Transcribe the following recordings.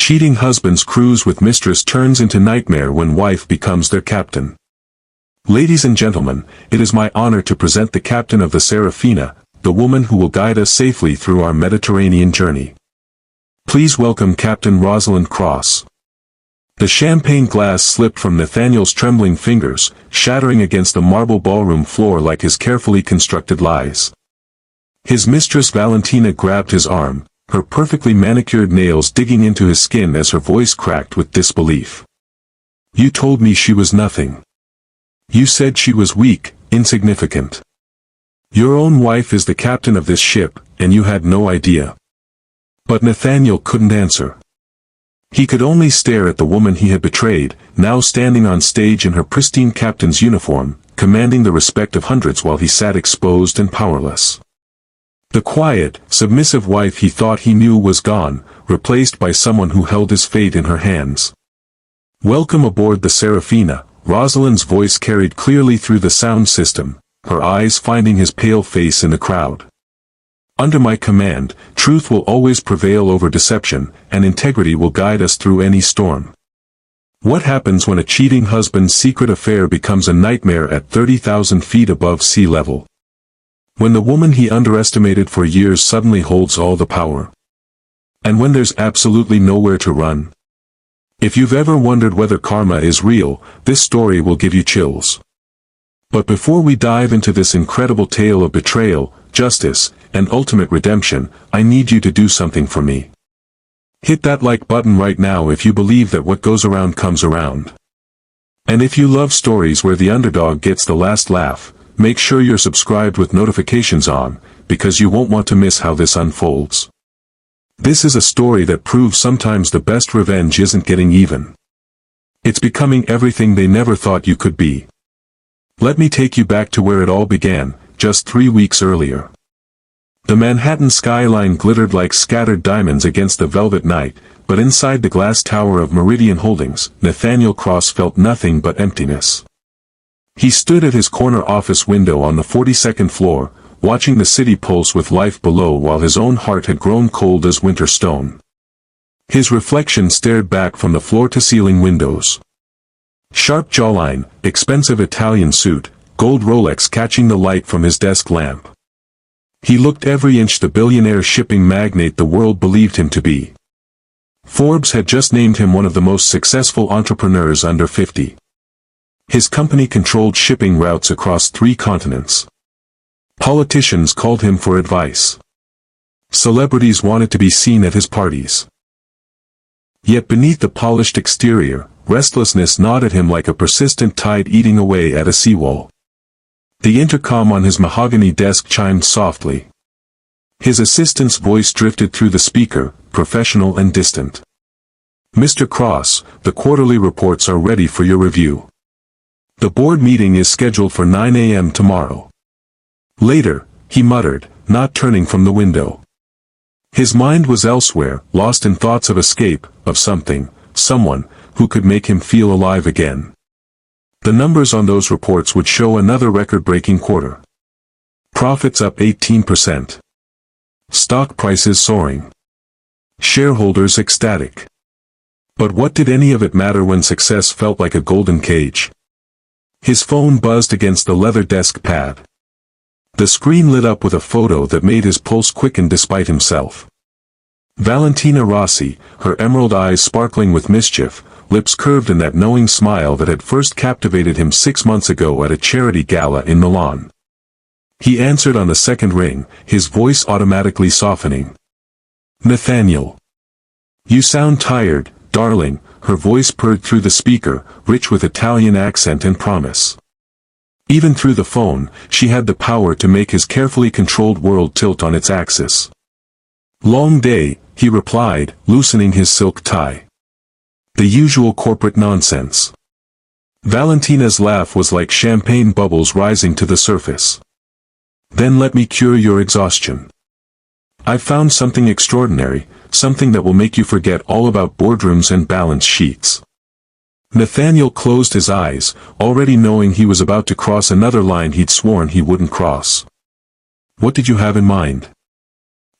Cheating husbands cruise with mistress turns into nightmare when wife becomes their captain. Ladies and gentlemen, it is my honor to present the captain of the Serafina, the woman who will guide us safely through our Mediterranean journey. Please welcome Captain Rosalind Cross. The champagne glass slipped from Nathaniel's trembling fingers, shattering against the marble ballroom floor like his carefully constructed lies. His mistress Valentina grabbed his arm, her perfectly manicured nails digging into his skin as her voice cracked with disbelief. You told me she was nothing. You said she was weak, insignificant. Your own wife is the captain of this ship, and you had no idea. But Nathaniel couldn't answer. He could only stare at the woman he had betrayed, now standing on stage in her pristine captain's uniform, commanding the respect of hundreds while he sat exposed and powerless. The quiet, submissive wife he thought he knew was gone, replaced by someone who held his fate in her hands. Welcome aboard the Serafina, Rosalind's voice carried clearly through the sound system, her eyes finding his pale face in the crowd. Under my command, truth will always prevail over deception, and integrity will guide us through any storm. What happens when a cheating husband's secret affair becomes a nightmare at 30,000 feet above sea level? When the woman he underestimated for years suddenly holds all the power? And when there's absolutely nowhere to run? If you've ever wondered whether karma is real, this story will give you chills. But before we dive into this incredible tale of betrayal, justice, and ultimate redemption, I need you to do something for me. Hit that like button right now if you believe that what goes around comes around. And if you love stories where the underdog gets the last laugh, make sure you're subscribed with notifications on, because you won't want to miss how this unfolds. This is a story that proves sometimes the best revenge isn't getting even. It's becoming everything they never thought you could be. Let me take you back to where it all began, just 3 weeks earlier. The Manhattan skyline glittered like scattered diamonds against the velvet night, but inside the glass tower of Meridian Holdings, Nathaniel Cross felt nothing but emptiness. He stood at his corner office window on the 42nd floor, watching the city pulse with life below while his own heart had grown cold as winter stone. His reflection stared back from the floor-to-ceiling windows. Sharp jawline, expensive Italian suit, gold Rolex catching the light from his desk lamp. He looked every inch the billionaire shipping magnate the world believed him to be. Forbes had just named him one of the most successful entrepreneurs under 50. His company controlled shipping routes across 3 continents. Politicians called him for advice. Celebrities wanted to be seen at his parties. Yet beneath the polished exterior, restlessness gnawed at him like a persistent tide eating away at a seawall. The intercom on his mahogany desk chimed softly. His assistant's voice drifted through the speaker, professional and distant. Mr. Cross, the quarterly reports are ready for your review. The board meeting is scheduled for 9 a.m. tomorrow. Later, he muttered, not turning from the window. His mind was elsewhere, lost in thoughts of escape, of something, someone, who could make him feel alive again. The numbers on those reports would show another record-breaking quarter. Profits up 18%. Stock prices soaring. Shareholders ecstatic. But what did any of it matter when success felt like a golden cage? His phone buzzed against the leather desk pad. The screen lit up with a photo that made his pulse quicken despite himself. Valentina Rossi, her emerald eyes sparkling with mischief, lips curved in that knowing smile that had first captivated him 6 months ago at a charity gala in Milan. He answered on the second ring, his voice automatically softening. Nathaniel. You sound tired, darling, her voice purred through the speaker, rich with Italian accent and promise. Even through the phone, she had the power to make his carefully controlled world tilt on its axis. Long day, he replied, loosening his silk tie. The usual corporate nonsense. Valentina's laugh was like champagne bubbles rising to the surface. Then let me cure your exhaustion. I've found something extraordinary, something that will make you forget all about boardrooms and balance sheets. Nathaniel closed his eyes, already knowing he was about to cross another line he'd sworn he wouldn't cross. What did you have in mind?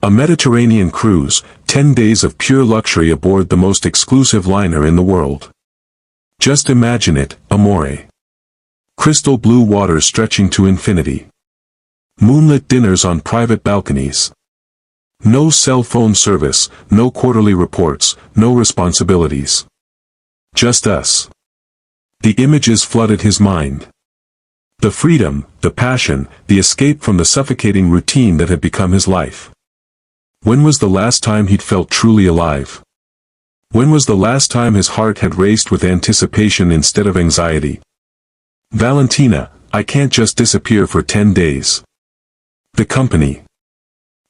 A Mediterranean cruise, 10 days of pure luxury aboard the most exclusive liner in the world. Just imagine it, amore. Crystal blue waters stretching to infinity. Moonlit dinners on private balconies. No cell phone service, no quarterly reports, no responsibilities. Just us. The images flooded his mind. The freedom, the passion, the escape from the suffocating routine that had become his life. When was the last time he'd felt truly alive? When was the last time his heart had raced with anticipation instead of anxiety? Valentina, I can't just disappear for 10 days. The company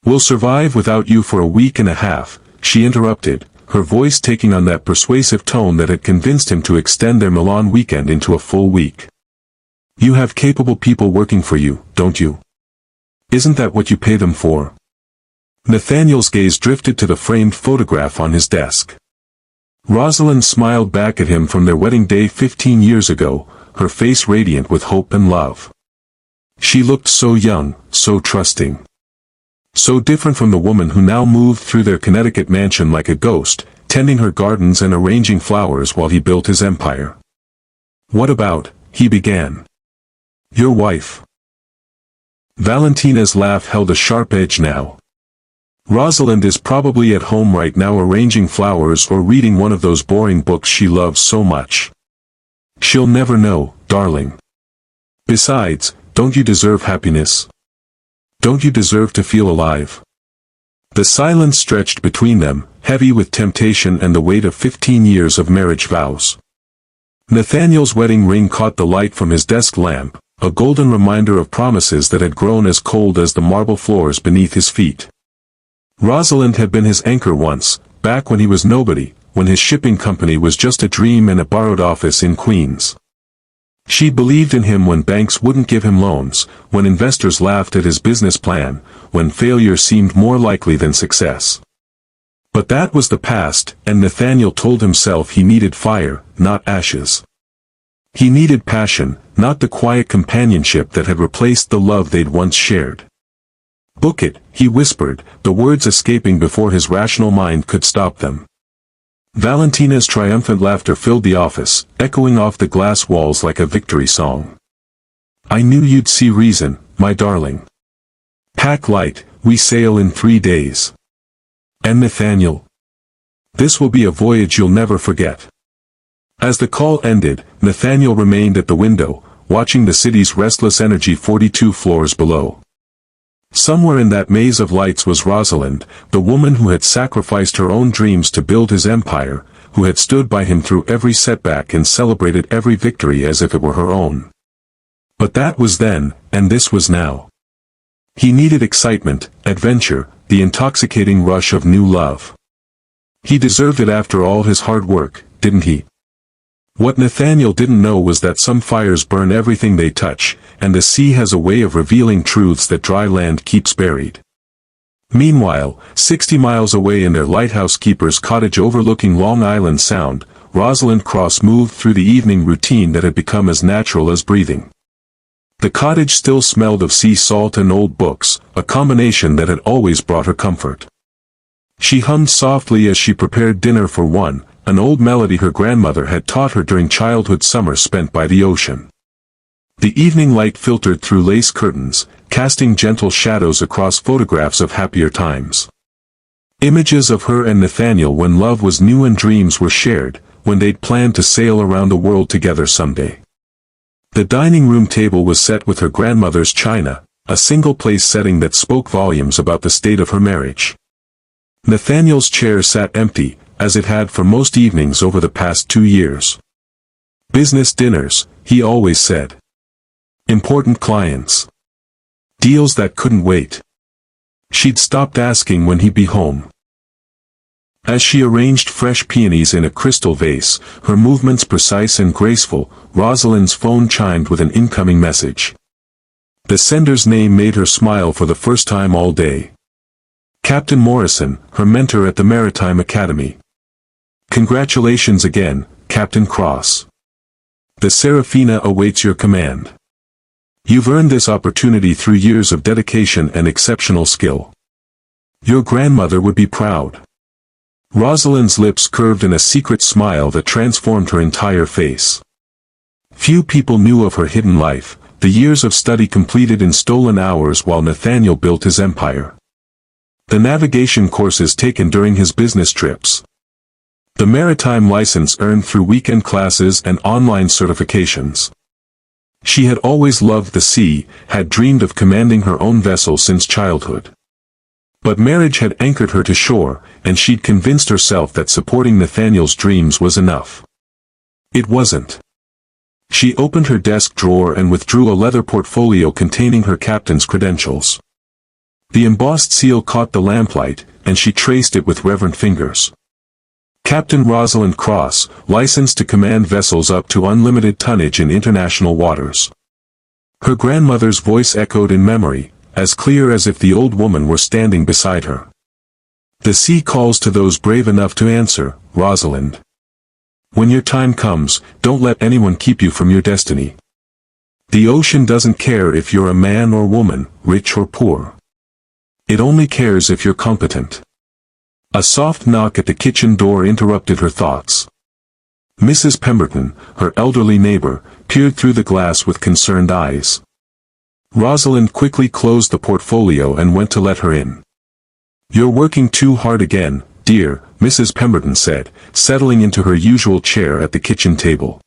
will survive without you for a week and a half, she interrupted, her voice taking on that persuasive tone that had convinced him to extend their Milan weekend into a full week. You have capable people working for you, don't you? Isn't that what you pay them for? Nathaniel's gaze drifted to the framed photograph on his desk. Rosalind smiled back at him from their wedding day 15 years ago, her face radiant with hope and love. She looked so young, so trusting. So different from the woman who now moved through their Connecticut mansion like a ghost, tending her gardens and arranging flowers while he built his empire. What about, he began. Your wife. Valentina's laugh held a sharp edge now. Rosalind is probably at home right now arranging flowers or reading one of those boring books she loves so much. She'll never know, darling. Besides, don't you deserve happiness? Don't you deserve to feel alive? The silence stretched between them, heavy with temptation and the weight of 15 years of marriage vows. Nathaniel's wedding ring caught the light from his desk lamp, a golden reminder of promises that had grown as cold as the marble floors beneath his feet. Rosalind had been his anchor once, back when he was nobody, when his shipping company was just a dream and a borrowed office in Queens. She believed in him when banks wouldn't give him loans, when investors laughed at his business plan, when failure seemed more likely than success. But that was the past, and Nathaniel told himself he needed fire, not ashes. He needed passion, not the quiet companionship that had replaced the love they'd once shared. Book it, he whispered, the words escaping before his rational mind could stop them. Valentina's triumphant laughter filled the office, echoing off the glass walls like a victory song. I knew you'd see reason, my darling. Pack light, we sail in 3 days. And Nathaniel? This will be a voyage you'll never forget. As the call ended, Nathaniel remained at the window, watching the city's restless energy 42 floors below. Somewhere in that maze of lights was Rosalind, the woman who had sacrificed her own dreams to build his empire, who had stood by him through every setback and celebrated every victory as if it were her own. But that was then, and this was now. He needed excitement, adventure, the intoxicating rush of new love. He deserved it after all his hard work, didn't he? What Nathaniel didn't know was that some fires burn everything they touch, and the sea has a way of revealing truths that dry land keeps buried. Meanwhile, 60 miles away in their lighthouse keeper's cottage overlooking Long Island Sound, Rosalind Cross moved through the evening routine that had become as natural as breathing. The cottage still smelled of sea salt and old books, a combination that had always brought her comfort. She hummed softly as she prepared dinner for one, an old melody her grandmother had taught her during childhood summers spent by the ocean. The evening light filtered through lace curtains, casting gentle shadows across photographs of happier times. Images of her and Nathaniel when love was new and dreams were shared, when they'd planned to sail around the world together someday. The dining room table was set with her grandmother's china, a single-place setting that spoke volumes about the state of her marriage. Nathaniel's chair sat empty, as it had for most evenings over the past 2 years. Business dinners, he always said. Important clients. Deals that couldn't wait. She'd stopped asking when he'd be home. As she arranged fresh peonies in a crystal vase, her movements precise and graceful, Rosalind's phone chimed with an incoming message. The sender's name made her smile for the first time all day. Captain Morrison, her mentor at the Maritime Academy. Congratulations again, Captain Cross. The Serafina awaits your command. You've earned this opportunity through years of dedication and exceptional skill. Your grandmother would be proud. Rosalind's lips curved in a secret smile that transformed her entire face. Few people knew of her hidden life, the years of study completed in stolen hours while Nathaniel built his empire. The navigation courses taken during his business trips. The maritime license earned through weekend classes and online certifications. She had always loved the sea, had dreamed of commanding her own vessel since childhood. But marriage had anchored her to shore, and she'd convinced herself that supporting Nathaniel's dreams was enough. It wasn't. She opened her desk drawer and withdrew a leather portfolio containing her captain's credentials. The embossed seal caught the lamplight, and she traced it with reverent fingers. Captain Rosalind Cross, licensed to command vessels up to unlimited tonnage in international waters. Her grandmother's voice echoed in memory, as clear as if the old woman were standing beside her. The sea calls to those brave enough to answer, Rosalind. When your time comes, don't let anyone keep you from your destiny. The ocean doesn't care if you're a man or woman, rich or poor. It only cares if you're competent. A soft knock at the kitchen door interrupted her thoughts. Mrs. Pemberton, her elderly neighbor, peered through the glass with concerned eyes. Rosalind quickly closed the portfolio and went to let her in. "You're working too hard again, dear," Mrs. Pemberton said, settling into her usual chair at the kitchen table.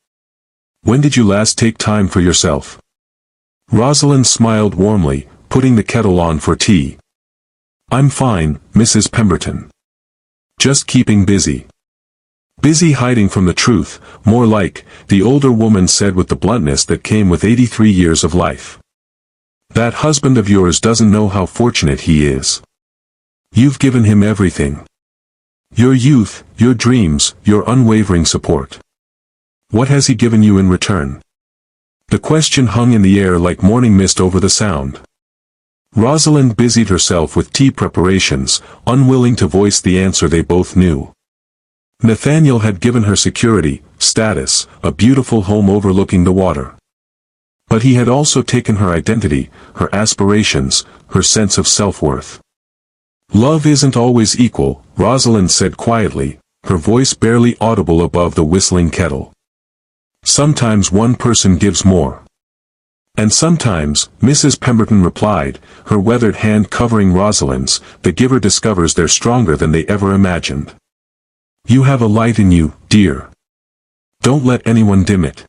"When did you last take time for yourself?" Rosalind smiled warmly, putting the kettle on for tea. "I'm fine, Mrs. Pemberton. Just keeping busy." "Busy hiding from the truth, more like," the older woman said with the bluntness that came with 83 years of life. "That husband of yours doesn't know how fortunate he is. You've given him everything. Your youth, your dreams, your unwavering support. What has he given you in return?" The question hung in the air like morning mist over the sound. Rosalind busied herself with tea preparations, unwilling to voice the answer they both knew. Nathaniel had given her security, status, a beautiful home overlooking the water. But he had also taken her identity, her aspirations, her sense of self-worth. "Love isn't always equal," Rosalind said quietly, her voice barely audible above the whistling kettle. "Sometimes one person gives more. And sometimes," Mrs. Pemberton replied, her weathered hand covering Rosalind's, "the giver discovers they're stronger than they ever imagined. You have a light in you, dear. Don't let anyone dim it."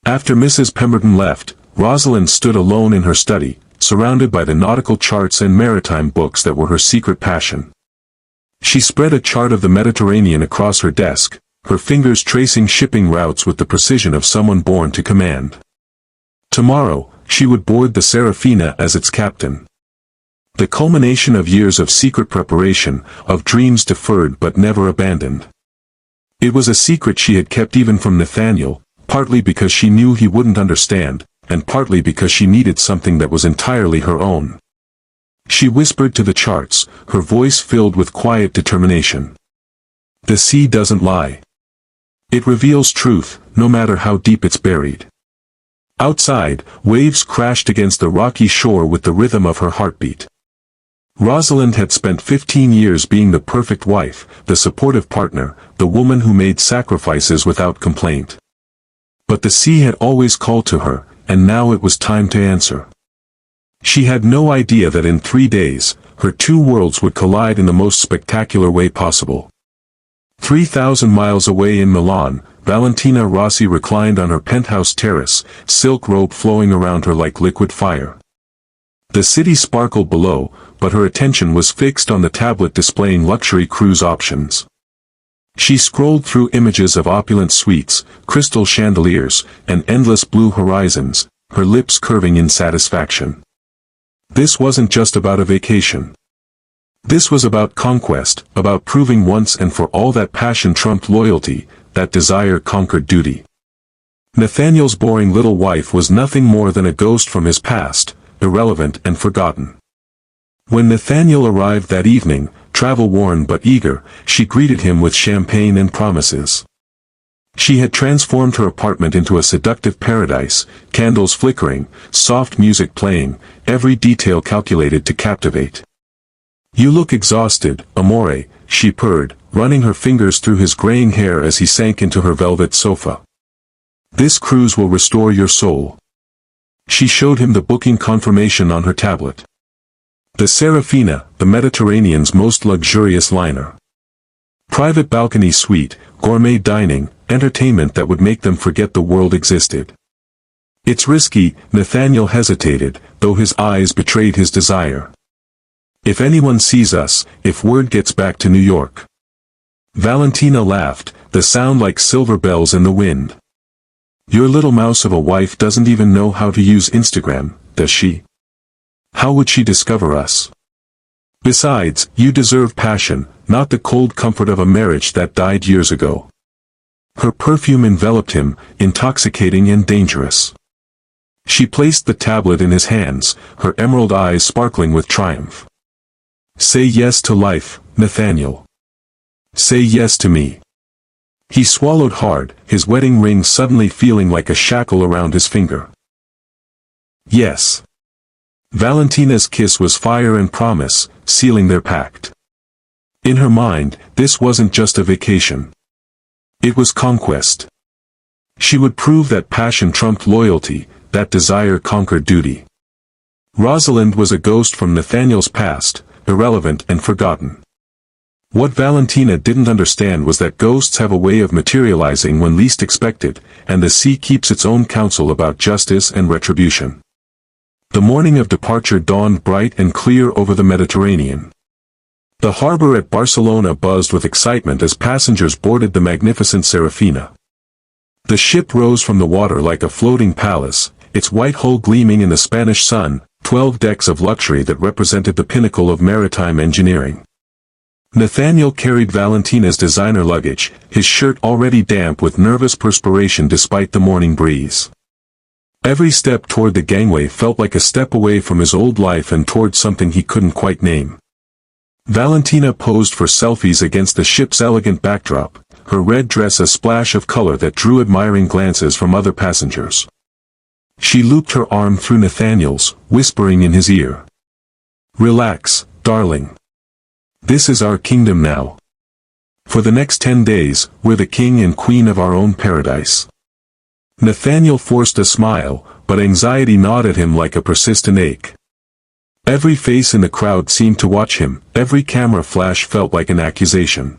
After Mrs. Pemberton left, Rosalind stood alone in her study, surrounded by the nautical charts and maritime books that were her secret passion. She spread a chart of the Mediterranean across her desk, her fingers tracing shipping routes with the precision of someone born to command. Tomorrow, she would board the Serafina as its captain. The culmination of years of secret preparation, of dreams deferred but never abandoned. It was a secret she had kept even from Nathaniel, partly because she knew he wouldn't understand, and partly because she needed something that was entirely her own. She whispered to the charts, her voice filled with quiet determination. "The sea doesn't lie. It reveals truth, no matter how deep it's buried." Outside, waves crashed against the rocky shore with the rhythm of her heartbeat. Rosalind had spent 15 years being the perfect wife, the supportive partner, the woman who made sacrifices without complaint. But the sea had always called to her, and now it was time to answer. She had no idea that in 3 days, her two worlds would collide in the most spectacular way possible. 3,000 miles away in Milan, Valentina Rossi reclined on her penthouse terrace, silk robe flowing around her like liquid fire. The city sparkled below, but her attention was fixed on the tablet displaying luxury cruise options. She scrolled through images of opulent suites, crystal chandeliers, and endless blue horizons, her lips curving in satisfaction. This wasn't just about a vacation. This was about conquest, about proving once and for all that passion trumped loyalty, that desire conquered duty. Nathaniel's boring little wife was nothing more than a ghost from his past, irrelevant and forgotten. When Nathaniel arrived that evening, travel-worn but eager, she greeted him with champagne and promises. She had transformed her apartment into a seductive paradise, candles flickering, soft music playing, every detail calculated to captivate. You look exhausted, amore, she purred, running her fingers through his graying hair as he sank into her velvet sofa. This cruise will restore your soul. She showed him the booking confirmation on her tablet. The Serafina, the Mediterranean's most luxurious liner. Private balcony suite, gourmet dining, entertainment that would make them forget the world existed. It's risky, Nathaniel hesitated, though his eyes betrayed his desire. If anyone sees us, if word gets back to New York. Valentina laughed, the sound like silver bells in the wind. Your little mouse of a wife doesn't even know how to use Instagram, does she? How would she discover us? Besides, you deserve passion, not the cold comfort of a marriage that died years ago. Her perfume enveloped him, intoxicating and dangerous. She placed the tablet in his hands, her emerald eyes sparkling with triumph. Say yes to life, Nathaniel. Say yes to me. He swallowed hard, his wedding ring suddenly feeling like a shackle around his finger. Yes. Valentina's kiss was fire and promise, sealing their pact. In her mind, this wasn't just a vacation. It was conquest. She would prove that passion trumped loyalty, that desire conquered duty. Rosalind was a ghost from Nathaniel's past, irrelevant and forgotten. What Valentina didn't understand was that ghosts have a way of materializing when least expected, and the sea keeps its own counsel about justice and retribution. The morning of departure dawned bright and clear over the Mediterranean. The harbor at Barcelona buzzed with excitement as passengers boarded the magnificent Serafina. The ship rose from the water like a floating palace, its white hull gleaming in the Spanish sun, 12 decks of luxury that represented the pinnacle of maritime engineering. Nathaniel carried Valentina's designer luggage, his shirt already damp with nervous perspiration despite the morning breeze. Every step toward the gangway felt like a step away from his old life and toward something he couldn't quite name. Valentina posed for selfies against the ship's elegant backdrop, her red dress a splash of color that drew admiring glances from other passengers. She looped her arm through Nathaniel's, whispering in his ear. Relax, darling. This is our kingdom now. For the next 10 days, we're the king and queen of our own paradise. Nathaniel forced a smile, but anxiety gnawed at him like a persistent ache. Every face in the crowd seemed to watch him, every camera flash felt like an accusation.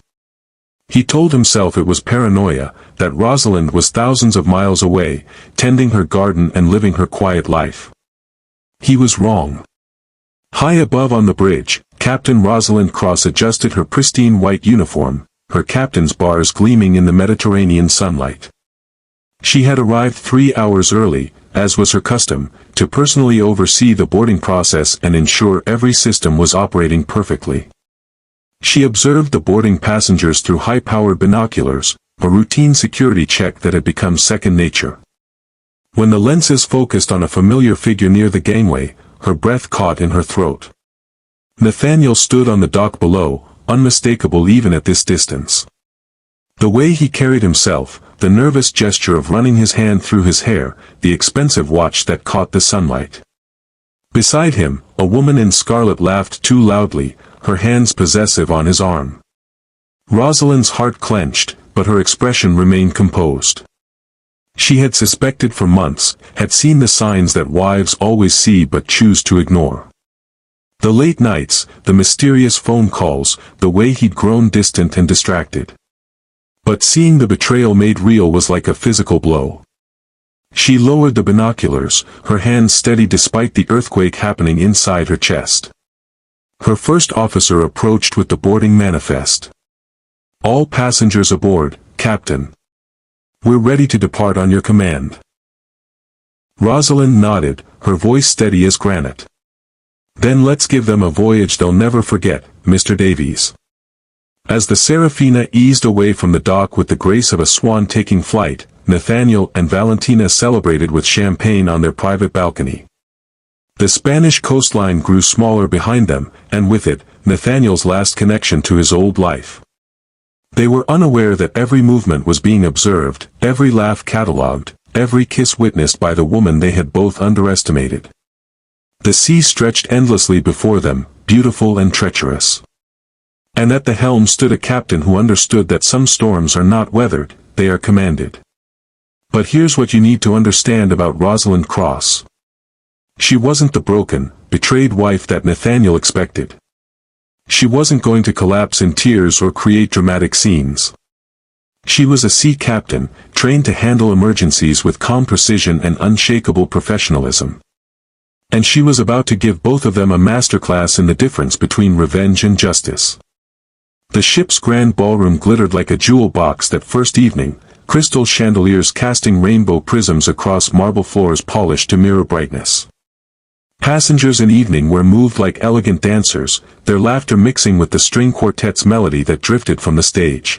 He told himself it was paranoia, that Rosalind was thousands of miles away, tending her garden and living her quiet life. He was wrong. High above on the bridge, Captain Rosalind Cross adjusted her pristine white uniform, her captain's bars gleaming in the Mediterranean sunlight. She had arrived 3 hours early, as was her custom, to personally oversee the boarding process and ensure every system was operating perfectly. She observed the boarding passengers through high-powered binoculars, a routine security check that had become second nature. When the lenses focused on a familiar figure near the gangway, her breath caught in her throat. Nathaniel stood on the dock below, unmistakable even at this distance. The way he carried himself, the nervous gesture of running his hand through his hair, the expensive watch that caught the sunlight. Beside him, a woman in scarlet laughed too loudly, her hands possessive on his arm. Rosalind's heart clenched, but her expression remained composed. She had suspected for months, had seen the signs that wives always see but choose to ignore. The late nights, the mysterious phone calls, the way he'd grown distant and distracted. But seeing the betrayal made real was like a physical blow. She lowered the binoculars, her hands steady despite the earthquake happening inside her chest. Her first officer approached with the boarding manifest. All passengers aboard, Captain. We're ready to depart on your command. Rosalind nodded, her voice steady as granite. Then let's give them a voyage they'll never forget, Mr. Davies. As the Serafina eased away from the dock with the grace of a swan taking flight, Nathaniel and Valentina celebrated with champagne on their private balcony. The Spanish coastline grew smaller behind them, and with it, Nathaniel's last connection to his old life. They were unaware that every movement was being observed, every laugh catalogued, every kiss witnessed by the woman they had both underestimated. The sea stretched endlessly before them, beautiful and treacherous. And at the helm stood a captain who understood that some storms are not weathered, they are commanded. But here's what you need to understand about Rosalind Cross. She wasn't the broken, betrayed wife that Nathaniel expected. She wasn't going to collapse in tears or create dramatic scenes. She was a sea captain, trained to handle emergencies with calm precision and unshakable professionalism. And she was about to give both of them a masterclass in the difference between revenge and justice. The ship's grand ballroom glittered like a jewel box that first evening, crystal chandeliers casting rainbow prisms across marble floors polished to mirror brightness. Passengers in evening wear moved like elegant dancers, their laughter mixing with the string quartet's melody that drifted from the stage.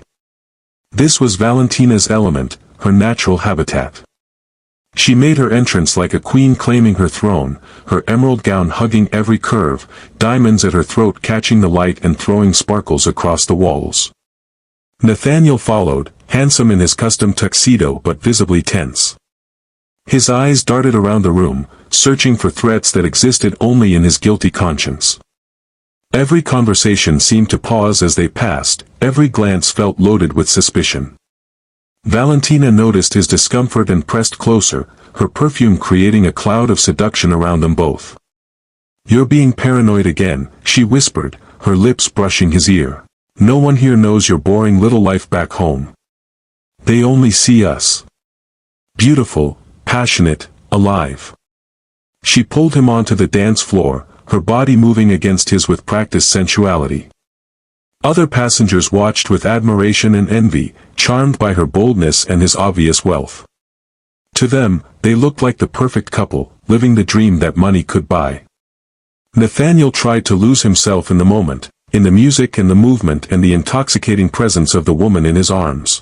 This was Valentina's element, her natural habitat. She made her entrance like a queen claiming her throne, her emerald gown hugging every curve, diamonds at her throat catching the light and throwing sparkles across the walls. Nathaniel followed, handsome in his custom tuxedo but visibly tense. His eyes darted around the room, searching for threats that existed only in his guilty conscience. Every conversation seemed to pause as they passed, every glance felt loaded with suspicion. Valentina noticed his discomfort and pressed closer, her perfume creating a cloud of seduction around them both. "You're being paranoid again," she whispered, her lips brushing his ear. "No one here knows your boring little life back home. They only see us. Beautiful, passionate, alive." She pulled him onto the dance floor, her body moving against his with practiced sensuality. Other passengers watched with admiration and envy, charmed by her boldness and his obvious wealth. To them, they looked like the perfect couple, living the dream that money could buy. Nathaniel tried to lose himself in the moment, in the music and the movement and the intoxicating presence of the woman in his arms.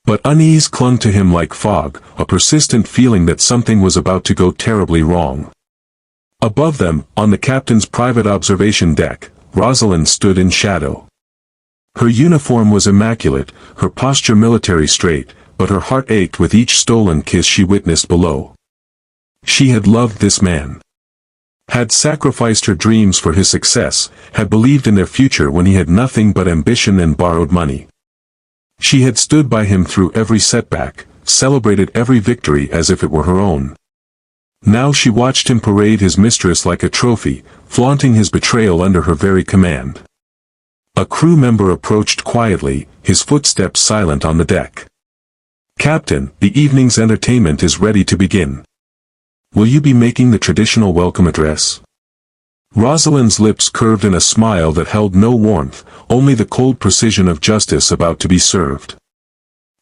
But unease clung to him like fog, a persistent feeling that something was about to go terribly wrong. Above them, on the captain's private observation deck, Rosalind stood in shadow. Her uniform was immaculate, her posture military straight, but her heart ached with each stolen kiss she witnessed below. She had loved this man. Had sacrificed her dreams for his success, had believed in their future when he had nothing but ambition and borrowed money. She had stood by him through every setback, celebrated every victory as if it were her own. Now she watched him parade his mistress like a trophy, flaunting his betrayal under her very command. A crew member approached quietly, his footsteps silent on the deck. "Captain, the evening's entertainment is ready to begin. Will you be making the traditional welcome address?" Rosalind's lips curved in a smile that held no warmth, only the cold precision of justice about to be served.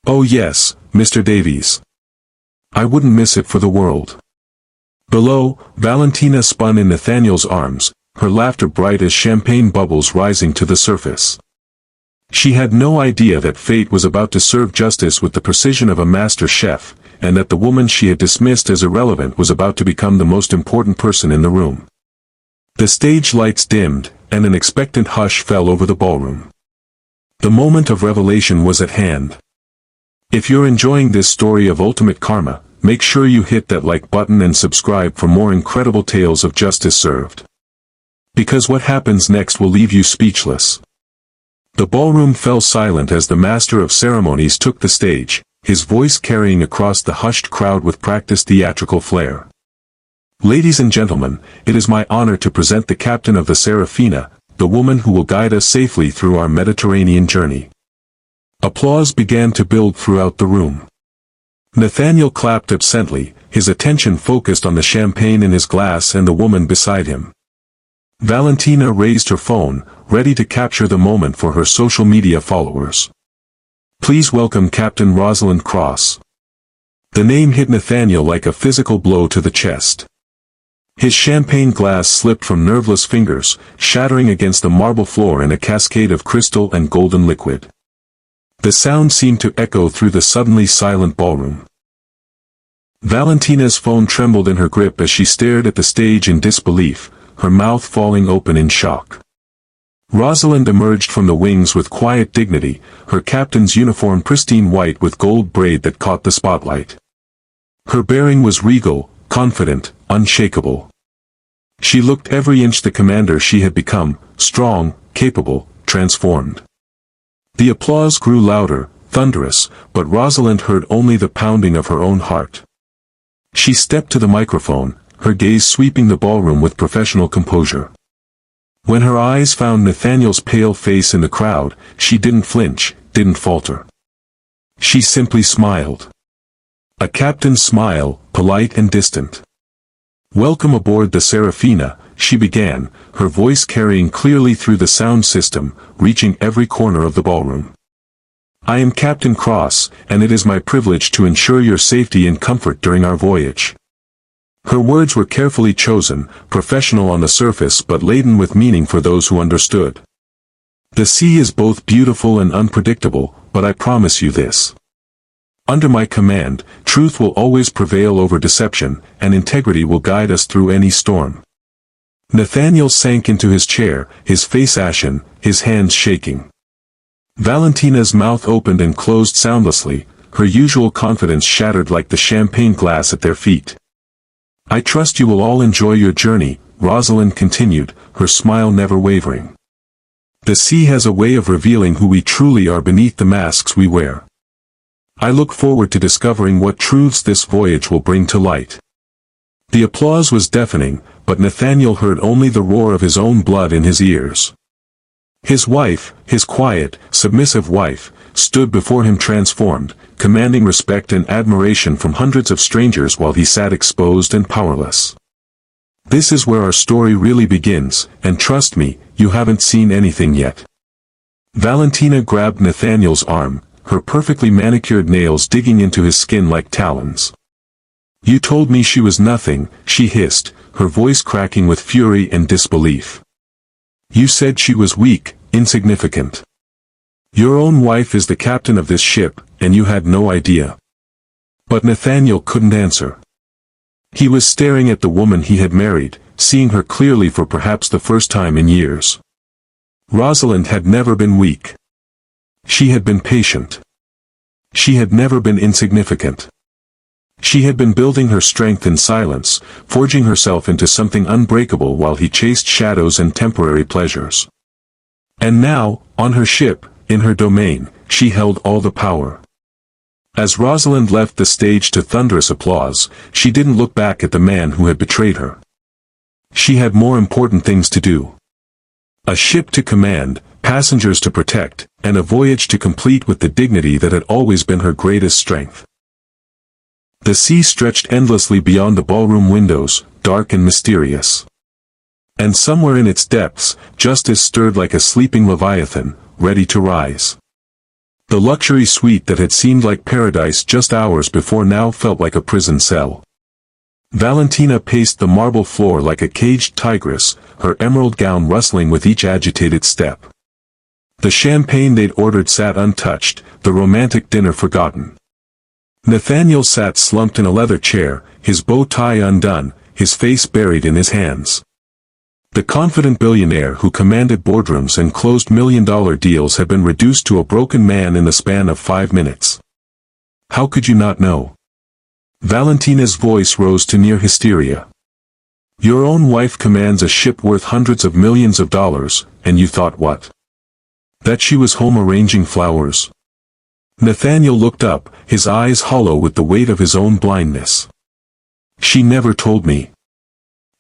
"Oh yes, Mr. Davies. I wouldn't miss it for the world." Below, Valentina spun in Nathaniel's arms, her laughter bright as champagne bubbles rising to the surface. She had no idea that fate was about to serve justice with the precision of a master chef, and that the woman she had dismissed as irrelevant was about to become the most important person in the room. The stage lights dimmed, and an expectant hush fell over the ballroom. The moment of revelation was at hand. If you're enjoying this story of ultimate karma, make sure you hit that like button and subscribe for more incredible tales of justice served. Because what happens next will leave you speechless. The ballroom fell silent as the master of ceremonies took the stage, his voice carrying across the hushed crowd with practiced theatrical flair. "Ladies and gentlemen, it is my honor to present the captain of the Serafina, the woman who will guide us safely through our Mediterranean journey." Applause began to build throughout the room. Nathaniel clapped absently, his attention focused on the champagne in his glass and the woman beside him. Valentina raised her phone, ready to capture the moment for her social media followers. "Please welcome Captain Rosalind Cross." The name hit Nathaniel like a physical blow to the chest. His champagne glass slipped from nerveless fingers, shattering against the marble floor in a cascade of crystal and golden liquid. The sound seemed to echo through the suddenly silent ballroom. Valentina's phone trembled in her grip as she stared at the stage in disbelief, her mouth falling open in shock. Rosalind emerged from the wings with quiet dignity, her captain's uniform pristine white with gold braid that caught the spotlight. Her bearing was regal, confident, unshakable. She looked every inch the commander she had become, strong, capable, transformed. The applause grew louder, thunderous, but Rosalind heard only the pounding of her own heart. She stepped to the microphone, her gaze sweeping the ballroom with professional composure. When her eyes found Nathaniel's pale face in the crowd, she didn't flinch, didn't falter. She simply smiled. A captain's smile, polite and distant. "Welcome aboard the Serafina," she began, her voice carrying clearly through the sound system, reaching every corner of the ballroom. "I am Captain Cross, and it is my privilege to ensure your safety and comfort during our voyage." Her words were carefully chosen, professional on the surface but laden with meaning for those who understood. "The sea is both beautiful and unpredictable, but I promise you this. Under my command, truth will always prevail over deception, and integrity will guide us through any storm." Nathaniel sank into his chair, his face ashen, his hands shaking. Valentina's mouth opened and closed soundlessly, her usual confidence shattered like the champagne glass at their feet. "I trust you will all enjoy your journey," Rosalind continued, her smile never wavering. "The sea has a way of revealing who we truly are beneath the masks we wear. I look forward to discovering what truths this voyage will bring to light." The applause was deafening, but Nathaniel heard only the roar of his own blood in his ears. His wife, his quiet, submissive wife, stood before him transformed, commanding respect and admiration from hundreds of strangers while he sat exposed and powerless. "This is where our story really begins, and trust me, you haven't seen anything yet." Valentina grabbed Nathaniel's arm, her perfectly manicured nails digging into his skin like talons. "You told me she was nothing," she hissed, her voice cracking with fury and disbelief. "You said she was weak, insignificant. Your own wife is the captain of this ship, and you had no idea." But Nathaniel couldn't answer. He was staring at the woman he had married, seeing her clearly for perhaps the first time in years. Rosalind had never been weak. She had been patient. She had never been insignificant. She had been building her strength in silence, forging herself into something unbreakable while he chased shadows and temporary pleasures. And now, on her ship, in her domain, she held all the power. As Rosalind left the stage to thunderous applause, she didn't look back at the man who had betrayed her. She had more important things to do. A ship to command, passengers to protect, and a voyage to complete with the dignity that had always been her greatest strength. The sea stretched endlessly beyond the ballroom windows, dark and mysterious. And somewhere in its depths, justice stirred like a sleeping leviathan, ready to rise. The luxury suite that had seemed like paradise just hours before now felt like a prison cell. Valentina paced the marble floor like a caged tigress, her emerald gown rustling with each agitated step. The champagne they'd ordered sat untouched, the romantic dinner forgotten. Nathaniel sat slumped in a leather chair, his bow tie undone, his face buried in his hands. The confident billionaire who commanded boardrooms and closed million-dollar deals had been reduced to a broken man in the span of 5 minutes. "How could you not know?" Valentina's voice rose to near hysteria. "Your own wife commands a ship worth hundreds of millions of dollars, and you thought what? That she was home arranging flowers?" Nathaniel looked up, his eyes hollow with the weight of his own blindness. "She never told me.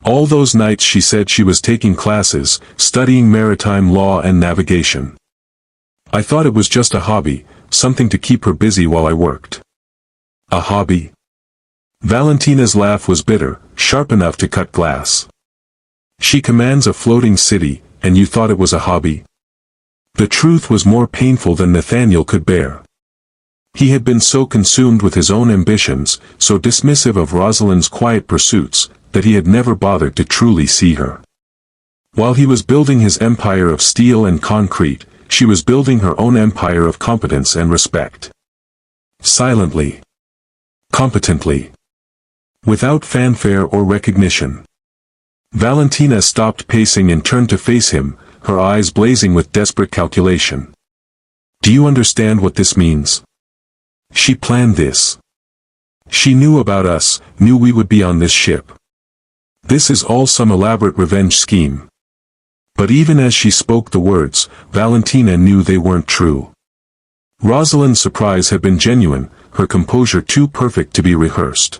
All those nights she said she was taking classes, studying maritime law and navigation. I thought it was just a hobby, something to keep her busy while I worked." "A hobby?" Valentina's laugh was bitter, sharp enough to cut glass. "She commands a floating city, and you thought it was a hobby?" The truth was more painful than Nathaniel could bear. He had been so consumed with his own ambitions, so dismissive of Rosalind's quiet pursuits, that he had never bothered to truly see her. While he was building his empire of steel and concrete, she was building her own empire of competence and respect. Silently. Competently. Without fanfare or recognition. Valentina stopped pacing and turned to face him, her eyes blazing with desperate calculation. "Do you understand what this means? She planned this. She knew about us, knew we would be on this ship. This is all some elaborate revenge scheme. But even as she spoke the words, Valentina knew they weren't true. Rosalind's surprise had been genuine, her composure too perfect to be rehearsed.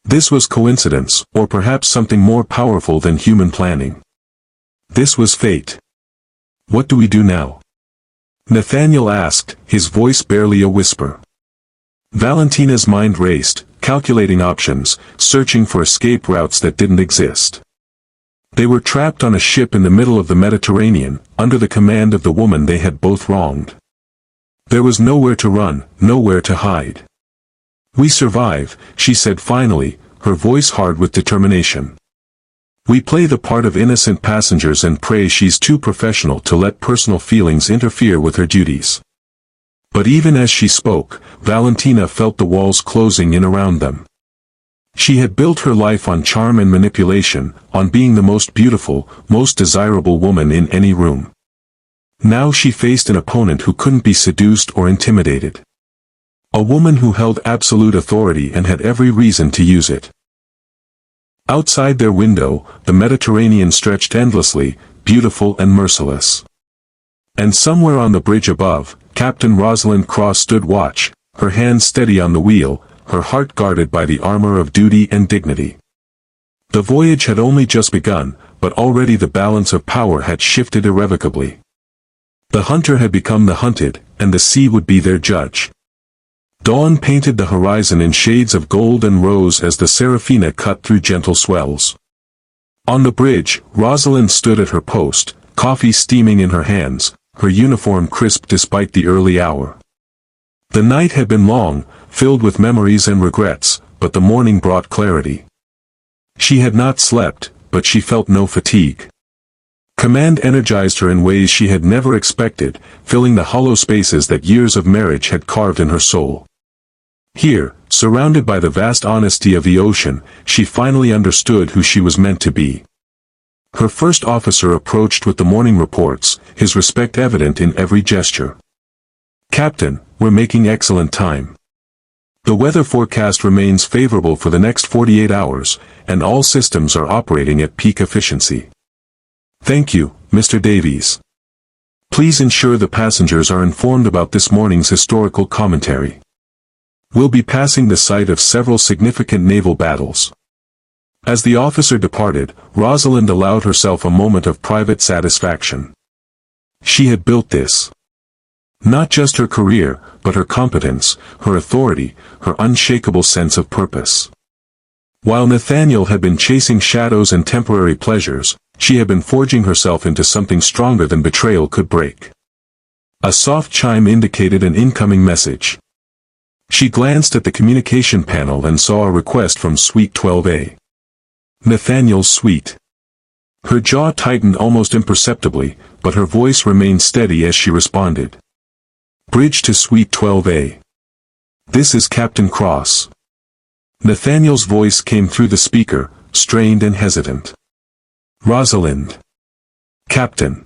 This was coincidence, or perhaps something more powerful than human planning. This was fate. What do we do now? Nathaniel asked, his voice barely a whisper. Valentina's mind raced, calculating options, searching for escape routes that didn't exist. They were trapped on a ship in the middle of the Mediterranean, under the command of the woman they had both wronged. There was nowhere to run, nowhere to hide. "We survive," she said finally, her voice hard with determination. "We play the part of innocent passengers and pray she's too professional to let personal feelings interfere with her duties." But even as she spoke, Valentina felt the walls closing in around them. She had built her life on charm and manipulation, on being the most beautiful, most desirable woman in any room. Now she faced an opponent who couldn't be seduced or intimidated. A woman who held absolute authority and had every reason to use it. Outside their window, the Mediterranean stretched endlessly, beautiful and merciless. And somewhere on the bridge above, Captain Rosalind Cross stood watch, her hands steady on the wheel, her heart guarded by the armor of duty and dignity. The voyage had only just begun, but already the balance of power had shifted irrevocably. The hunter had become the hunted, and the sea would be their judge. Dawn painted the horizon in shades of gold and rose as the Serafina cut through gentle swells. On the bridge, Rosalind stood at her post, coffee steaming in her hands, her uniform crisp despite the early hour. The night had been long, filled with memories and regrets, but the morning brought clarity. She had not slept, but she felt no fatigue. Command energized her in ways she had never expected, filling the hollow spaces that years of marriage had carved in her soul. Here, surrounded by the vast honesty of the ocean, she finally understood who she was meant to be. Her first officer approached with the morning reports, his respect evident in every gesture. "Captain, we're making excellent time. The weather forecast remains favorable for the next 48 hours, and all systems are operating at peak efficiency." "Thank you, Mr. Davies. Please ensure the passengers are informed about this morning's historical commentary. We'll be passing the site of several significant naval battles." As the officer departed, Rosalind allowed herself a moment of private satisfaction. She had built this. Not just her career, but her competence, her authority, her unshakable sense of purpose. While Nathaniel had been chasing shadows and temporary pleasures, she had been forging herself into something stronger than betrayal could break. A soft chime indicated an incoming message. She glanced at the communication panel and saw a request from Suite 12A. Nathaniel's suite. Her jaw tightened almost imperceptibly, but her voice remained steady as she responded. "Bridge to Suite 12A. This is Captain Cross." Nathaniel's voice came through the speaker, strained and hesitant. "Rosalind. Captain.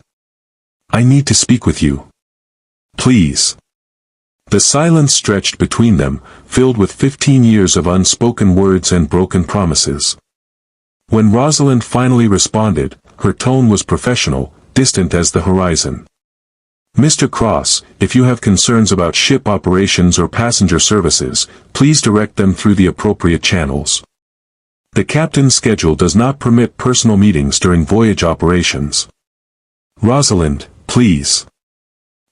I need to speak with you. Please." The silence stretched between them, filled with 15 years of unspoken words and broken promises. When Rosalind finally responded, her tone was professional, distant as the horizon. "Mr. Cross, if you have concerns about ship operations or passenger services, please direct them through the appropriate channels. The captain's schedule does not permit personal meetings during voyage operations. Rosalind, please."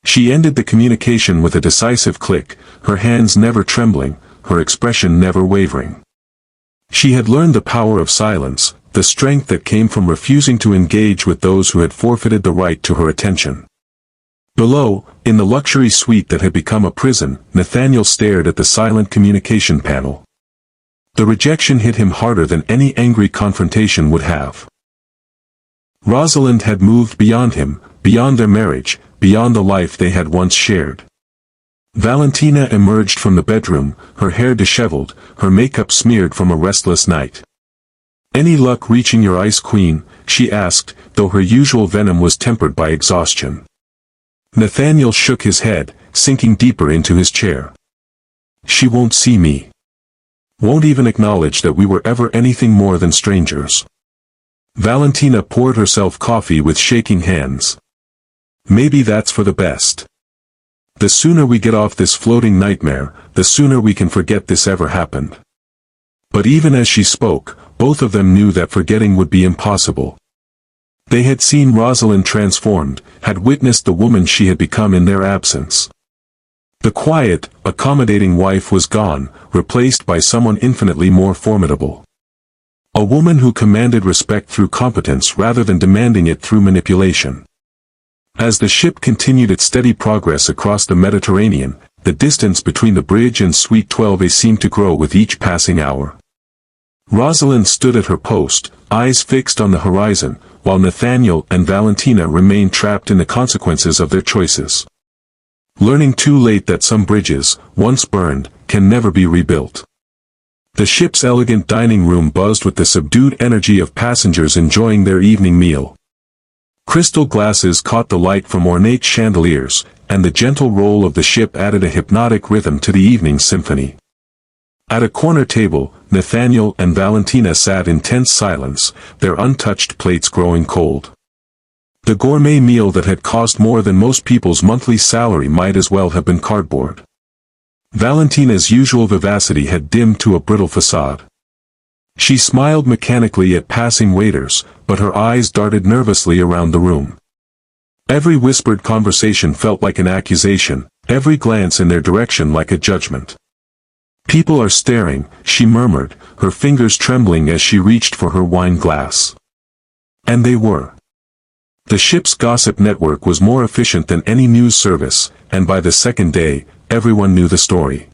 She ended the communication with a decisive click, her hands never trembling, her expression never wavering. She had learned the power of silence, the strength that came from refusing to engage with those who had forfeited the right to her attention. Below, in the luxury suite that had become a prison, Nathaniel stared at the silent communication panel. The rejection hit him harder than any angry confrontation would have. Rosalind had moved beyond him, beyond their marriage, beyond the life they had once shared. Valentina emerged from the bedroom, her hair disheveled, her makeup smeared from a restless night. "Any luck reaching your ice queen?" she asked, though her usual venom was tempered by exhaustion. Nathaniel shook his head, sinking deeper into his chair. "She won't see me. Won't even acknowledge that we were ever anything more than strangers. Valentina poured herself coffee with shaking hands. Maybe that's for the best. The sooner we get off this floating nightmare, the sooner we can forget this ever happened. But even as she spoke, both of them knew that forgetting would be impossible. They had seen Rosalind transformed, had witnessed the woman she had become in their absence. The quiet, accommodating wife was gone, replaced by someone infinitely more formidable. A woman who commanded respect through competence rather than demanding it through manipulation. As the ship continued its steady progress across the Mediterranean, the distance between the bridge and Suite 12A seemed to grow with each passing hour. Rosalind stood at her post, eyes fixed on the horizon, while Nathaniel and Valentina remained trapped in the consequences of their choices. Learning too late that some bridges, once burned, can never be rebuilt. The ship's elegant dining room buzzed with the subdued energy of passengers enjoying their evening meal. Crystal glasses caught the light from ornate chandeliers, and the gentle roll of the ship added a hypnotic rhythm to the evening symphony. At a corner table, Nathaniel and Valentina sat in tense silence, their untouched plates growing cold. The gourmet meal that had cost more than most people's monthly salary might as well have been cardboard. Valentina's usual vivacity had dimmed to a brittle facade. She smiled mechanically at passing waiters, but her eyes darted nervously around the room. Every whispered conversation felt like an accusation, every glance in their direction like a judgment. "People are staring," she murmured, her fingers trembling as she reached for her wine glass. And they were. The ship's gossip network was more efficient than any news service, and by the second day, everyone knew the story.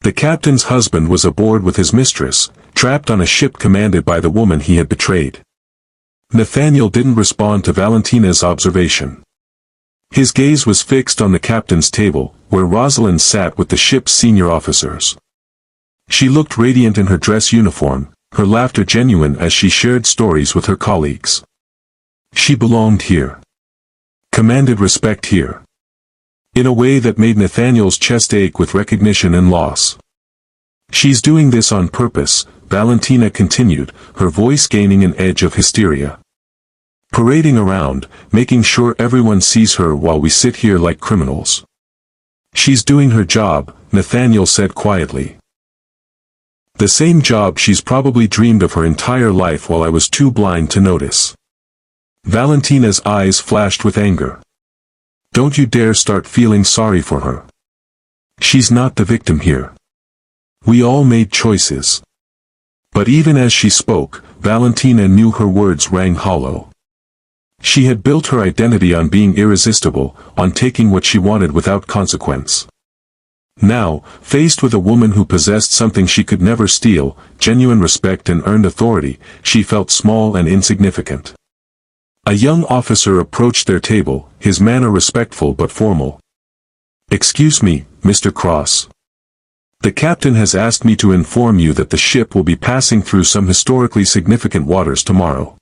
The captain's husband was aboard with his mistress, trapped on a ship commanded by the woman he had betrayed. Nathaniel didn't respond to Valentina's observation. His gaze was fixed on the captain's table, where Rosalind sat with the ship's senior officers. She looked radiant in her dress uniform, her laughter genuine as she shared stories with her colleagues. She belonged here. Commanded respect here. In a way that made Nathaniel's chest ache with recognition and loss. "She's doing this on purpose," Valentina continued, her voice gaining an edge of hysteria. "Parading around, making sure everyone sees her while we sit here like criminals." "She's doing her job," Nathaniel said quietly. "The same job she's probably dreamed of her entire life while I was too blind to notice." Valentina's eyes flashed with anger. "Don't you dare start feeling sorry for her. She's not the victim here. We all made choices." But even as she spoke, Valentina knew her words rang hollow. She had built her identity on being irresistible, on taking what she wanted without consequence. Now, faced with a woman who possessed something she could never steal, genuine respect and earned authority, she felt small and insignificant. A young officer approached their table, his manner respectful but formal. "Excuse me, Mr. Cross. The captain has asked me to inform you that the ship will be passing through some historically significant waters tomorrow.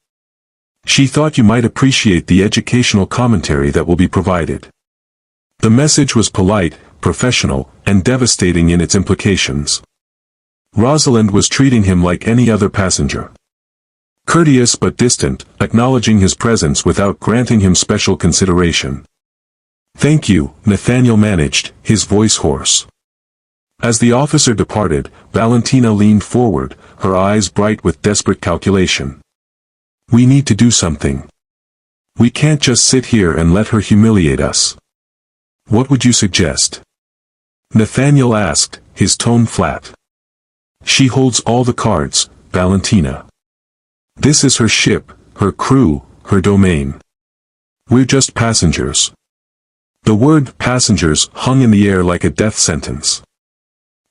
She thought you might appreciate the educational commentary that will be provided." The message was polite, professional, and devastating in its implications. Rosalind was treating him like any other passenger. Courteous but distant, acknowledging his presence without granting him special consideration. "Thank you," Nathaniel managed, his voice hoarse. As the officer departed, Valentina leaned forward, her eyes bright with desperate calculation. "We need to do something. We can't just sit here and let her humiliate us." "What would you suggest?" Nathaniel asked, his tone flat. "She holds all the cards, Valentina. This is her ship, her crew, her domain. We're just passengers." The word passengers hung in the air like a death sentence.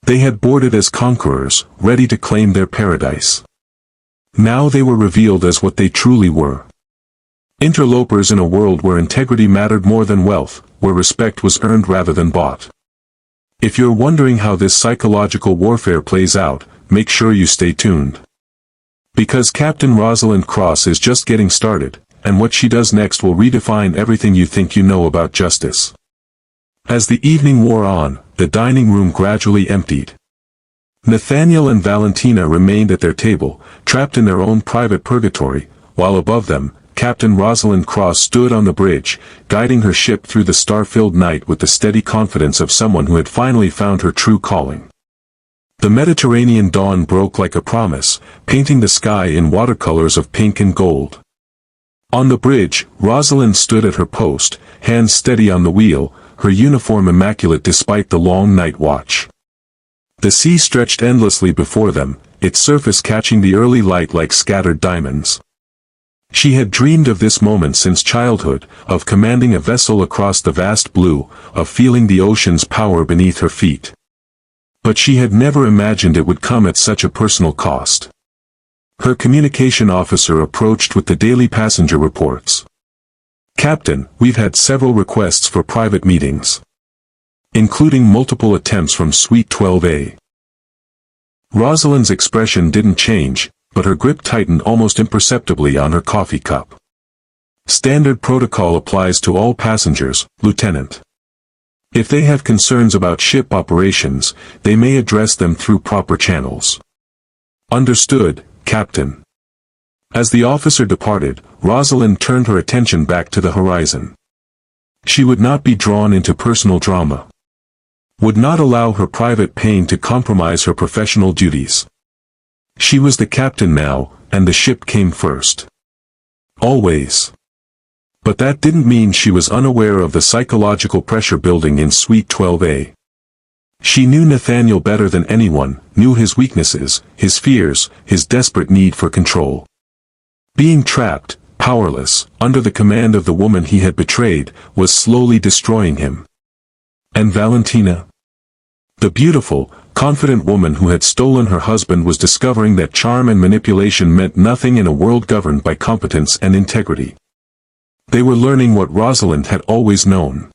They had boarded as conquerors, ready to claim their paradise. Now they were revealed as what they truly were. Interlopers in a world where integrity mattered more than wealth, where respect was earned rather than bought. If you're wondering how this psychological warfare plays out, make sure you stay tuned. Because Captain Rosalind Cross is just getting started, and what she does next will redefine everything you think you know about justice. As the evening wore on, the dining room gradually emptied. Nathaniel and Valentina remained at their table, trapped in their own private purgatory, while above them, Captain Rosalind Cross stood on the bridge, guiding her ship through the star-filled night with the steady confidence of someone who had finally found her true calling. The Mediterranean dawn broke like a promise, painting the sky in watercolors of pink and gold. On the bridge, Rosalind stood at her post, hands steady on the wheel, her uniform immaculate despite the long night watch. The sea stretched endlessly before them, its surface catching the early light like scattered diamonds. She had dreamed of this moment since childhood, of commanding a vessel across the vast blue, of feeling the ocean's power beneath her feet. But she had never imagined it would come at such a personal cost. Her communication officer approached with the daily passenger reports. "Captain, we've had several requests for private meetings, including multiple attempts from Suite 12A. Rosalind's expression didn't change, but her grip tightened almost imperceptibly on her coffee cup. "Standard protocol applies to all passengers, Lieutenant. If they have concerns about ship operations, they may address them through proper channels." "Understood, Captain." As the officer departed, Rosalind turned her attention back to the horizon. She would not be drawn into personal drama. Would not allow her private pain to compromise her professional duties. She was the captain now, and the ship came first. Always. But that didn't mean she was unaware of the psychological pressure building in Suite 12A. She knew Nathaniel better than anyone, knew his weaknesses, his fears, his desperate need for control. Being trapped, powerless, under the command of the woman he had betrayed, was slowly destroying him. And Valentina? The beautiful, confident woman who had stolen her husband was discovering that charm and manipulation meant nothing in a world governed by competence and integrity. They were learning what Rosalind had always known.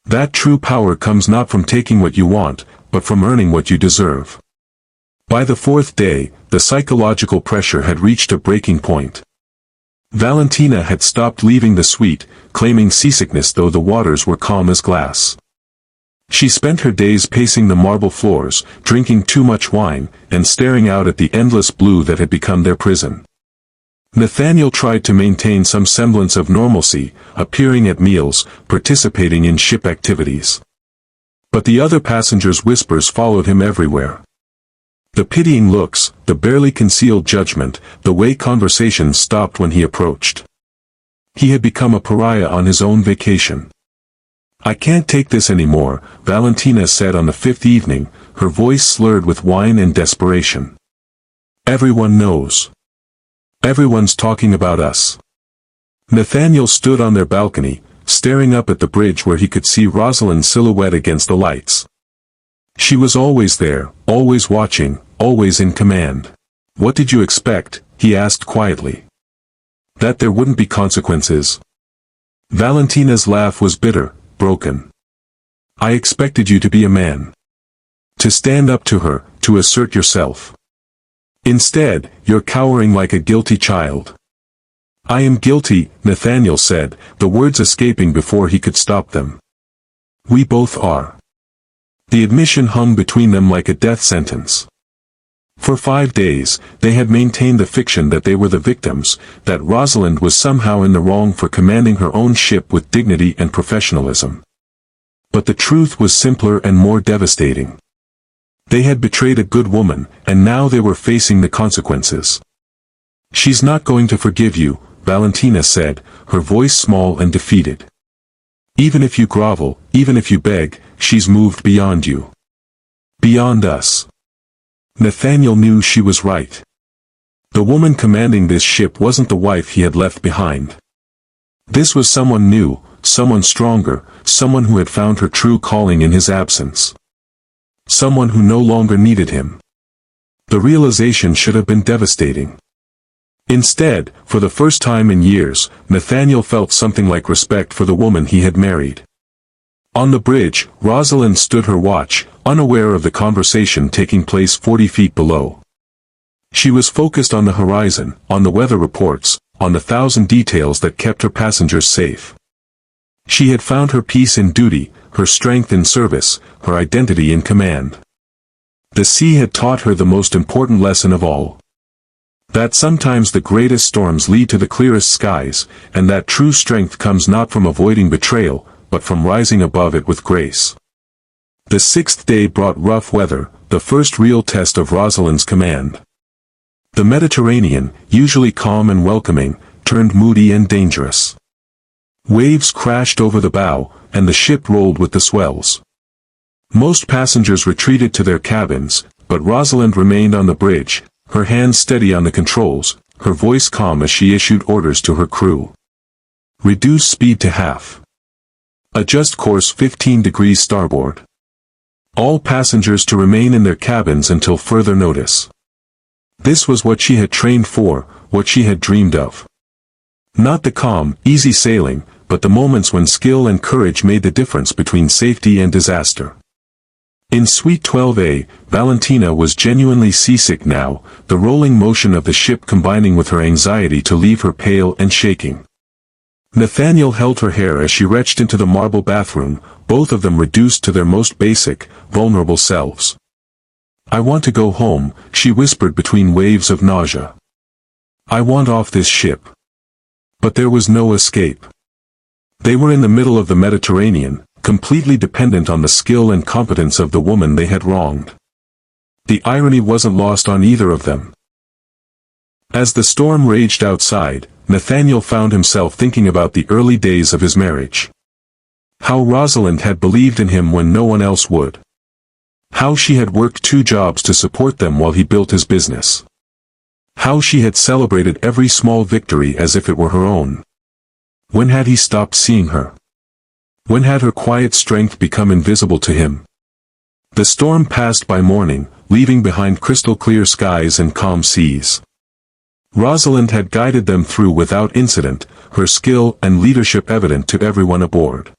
That true power comes not from taking what you want, but from earning what you deserve. By the fourth day, the psychological pressure had reached a breaking point. Valentina had stopped leaving the suite, claiming seasickness though the waters were calm as glass. She spent her days pacing the marble floors, drinking too much wine, and staring out at the endless blue that had become their prison. Nathaniel tried to maintain some semblance of normalcy, appearing at meals, participating in ship activities. But the other passengers' whispers followed him everywhere. The pitying looks, the barely concealed judgment, the way conversations stopped when he approached. He had become a pariah on his own vacation. "I can't take this anymore," Valentina said on the fifth evening, her voice slurred with wine and desperation. "Everyone knows. Everyone's talking about us." Nathaniel stood on their balcony, staring up at the bridge where he could see Rosalind's silhouette against the lights. She was always there, always watching, always in command. "What did you expect?" he asked quietly. "That there wouldn't be consequences?" Valentina's laugh was bitter, broken. "I expected you to be a man. To stand up to her, to assert yourself. Instead, you're cowering like a guilty child." "I am guilty," Nathaniel said, the words escaping before he could stop them. "We both are." The admission hung between them like a death sentence. For 5 days, they had maintained the fiction that they were the victims, that Rosalind was somehow in the wrong for commanding her own ship with dignity and professionalism. But the truth was simpler and more devastating. They had betrayed a good woman, and now they were facing the consequences. "She's not going to forgive you," Valentina said, her voice small and defeated. "Even if you grovel, even if you beg, she's moved beyond you. Beyond us." Nathaniel knew she was right. The woman commanding this ship wasn't the wife he had left behind. This was someone new, someone stronger, someone who had found her true calling in his absence. Someone who no longer needed him. The realization should have been devastating. Instead, for the first time in years, Nathaniel felt something like respect for the woman he had married. On the bridge, Rosalind stood her watch, unaware of the conversation taking place 40 feet below. She was focused on the horizon, on the weather reports, on the 1,000 details that kept her passengers safe. She had found her peace in duty, her strength in service, her identity in command. The sea had taught her the most important lesson of all. That sometimes the greatest storms lead to the clearest skies, and that true strength comes not from avoiding betrayal, but from rising above it with grace. The sixth day brought rough weather, the first real test of Rosalind's command. The Mediterranean, usually calm and welcoming, turned moody and dangerous. Waves crashed over the bow, and the ship rolled with the swells. Most passengers retreated to their cabins, but Rosalind remained on the bridge, her hands steady on the controls, her voice calm as she issued orders to her crew. Reduce speed to half. Adjust course 15 degrees starboard. All passengers to remain in their cabins until further notice. This was what she had trained for, what she had dreamed of. Not the calm, easy sailing, but the moments when skill and courage made the difference between safety and disaster. In Suite 12A, Valentina was genuinely seasick now, the rolling motion of the ship combining with her anxiety to leave her pale and shaking. Nathaniel held her hair as she retched into the marble bathroom, both of them reduced to their most basic, vulnerable selves. I want to go home, she whispered between waves of nausea. I want off this ship. But there was no escape. They were in the middle of the Mediterranean, completely dependent on the skill and competence of the woman they had wronged. The irony wasn't lost on either of them. As the storm raged outside, Nathaniel found himself thinking about the early days of his marriage. How Rosalind had believed in him when no one else would. How she had worked 2 jobs to support them while he built his business. How she had celebrated every small victory as if it were her own. When had he stopped seeing her? When had her quiet strength become invisible to him? The storm passed by morning, leaving behind crystal-clear skies and calm seas. Rosalind had guided them through without incident, her skill and leadership evident to everyone aboard.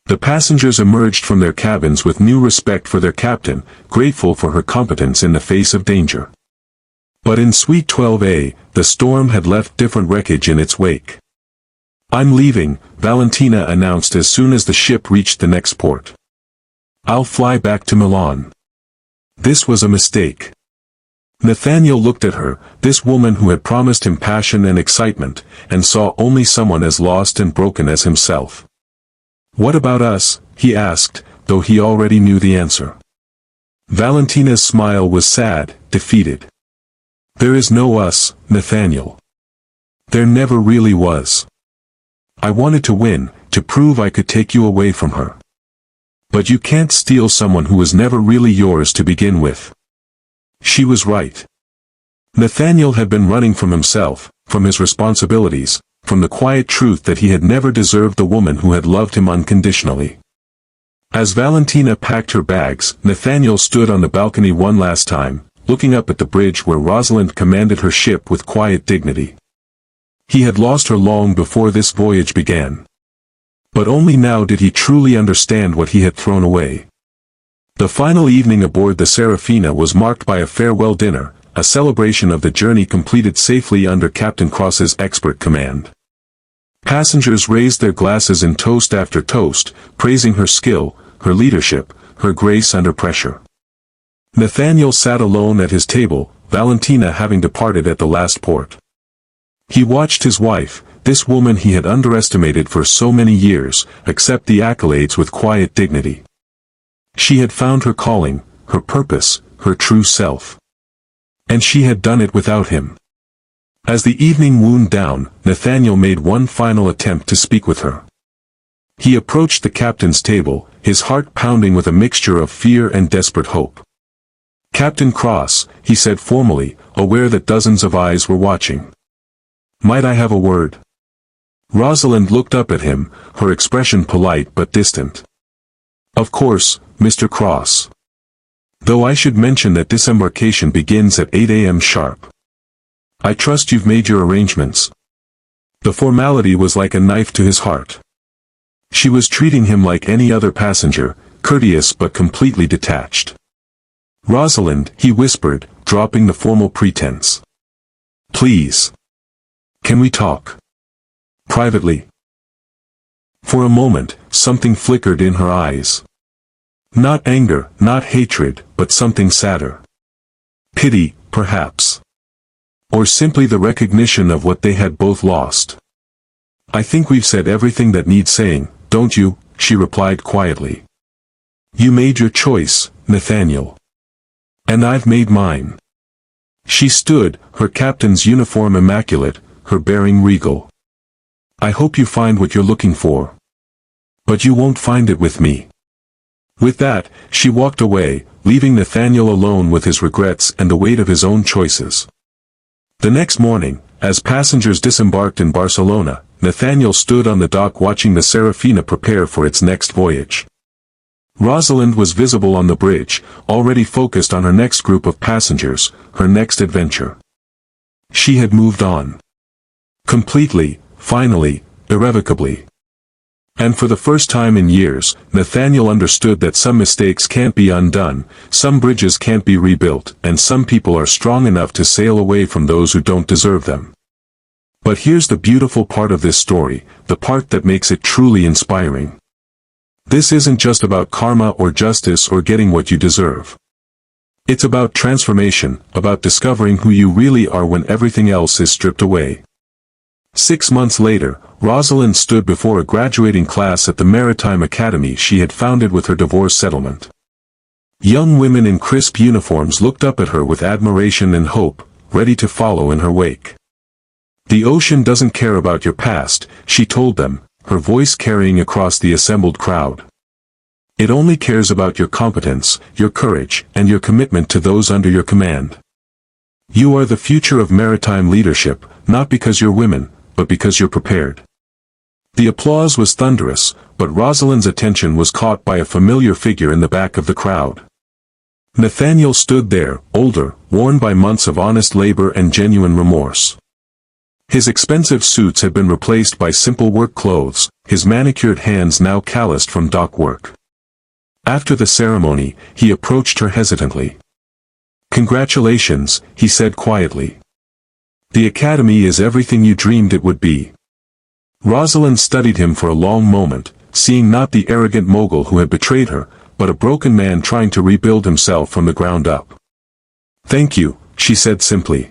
The passengers emerged from their cabins with new respect for their captain, grateful for her competence in the face of danger. But in Suite 12A, the storm had left different wreckage in its wake. I'm leaving, Valentina announced as soon as the ship reached the next port. I'll fly back to Milan. This was a mistake. Nathaniel looked at her, this woman who had promised him passion and excitement, and saw only someone as lost and broken as himself. What about us? He asked, though he already knew the answer. Valentina's smile was sad, defeated. There is no us, Nathaniel. There never really was. I wanted to win, to prove I could take you away from her. But you can't steal someone who was never really yours to begin with. She was right. Nathaniel had been running from himself, from his responsibilities, from the quiet truth that he had never deserved the woman who had loved him unconditionally. As Valentina packed her bags, Nathaniel stood on the balcony one last time, looking up at the bridge where Rosalind commanded her ship with quiet dignity. He had lost her long before this voyage began. But only now did he truly understand what he had thrown away. The final evening aboard the Serafina was marked by a farewell dinner, a celebration of the journey completed safely under Captain Cross's expert command. Passengers raised their glasses in toast after toast, praising her skill, her leadership, her grace under pressure. Nathaniel sat alone at his table, Valentina having departed at the last port. He watched his wife, this woman he had underestimated for so many years, accept the accolades with quiet dignity. She had found her calling, her purpose, her true self. And she had done it without him. As the evening wound down, Nathaniel made one final attempt to speak with her. He approached the captain's table, his heart pounding with a mixture of fear and desperate hope. Captain Cross, he said formally, aware that dozens of eyes were watching. Might I have a word? Rosalind looked up at him, her expression polite but distant. Of course, Mr. Cross. Though I should mention that disembarkation begins at 8 a.m. sharp. I trust you've made your arrangements. The formality was like a knife to his heart. She was treating him like any other passenger, courteous but completely detached. Rosalind, he whispered, dropping the formal pretense. Please. Can we talk? Privately. For a moment, something flickered in her eyes. Not anger, not hatred, but something sadder. Pity, perhaps. Or simply the recognition of what they had both lost. I think we've said everything that needs saying, don't you? She replied quietly. You made your choice, Nathaniel. And I've made mine. She stood, her captain's uniform immaculate, her bearing regal. I hope you find what you're looking for. But you won't find it with me. With that, she walked away, leaving Nathaniel alone with his regrets and the weight of his own choices. The next morning, as passengers disembarked in Barcelona, Nathaniel stood on the dock watching the Serafina prepare for its next voyage. Rosalind was visible on the bridge, already focused on her next group of passengers, her next adventure. She had moved on. Completely, finally, irrevocably. And for the first time in years, Nathaniel understood that some mistakes can't be undone, some bridges can't be rebuilt, and some people are strong enough to sail away from those who don't deserve them. But here's the beautiful part of this story, the part that makes it truly inspiring. This isn't just about karma or justice or getting what you deserve. It's about transformation, about discovering who you really are when everything else is stripped away. 6 months later, Rosalind stood before a graduating class at the Maritime Academy she had founded with her divorce settlement. Young women in crisp uniforms looked up at her with admiration and hope, ready to follow in her wake. The ocean doesn't care about your past, she told them, her voice carrying across the assembled crowd. It only cares about your competence, your courage, and your commitment to those under your command. You are the future of maritime leadership, not because you're women, but because you're prepared. The applause was thunderous, but Rosalind's attention was caught by a familiar figure in the back of the crowd. Nathaniel stood there, older, worn by months of honest labor and genuine remorse. His expensive suits had been replaced by simple work clothes, his manicured hands now calloused from dock work. After the ceremony, he approached her hesitantly. Congratulations, he said quietly. The academy is everything you dreamed it would be. Rosalind studied him for a long moment, seeing not the arrogant mogul who had betrayed her, but a broken man trying to rebuild himself from the ground up. Thank you, she said simply.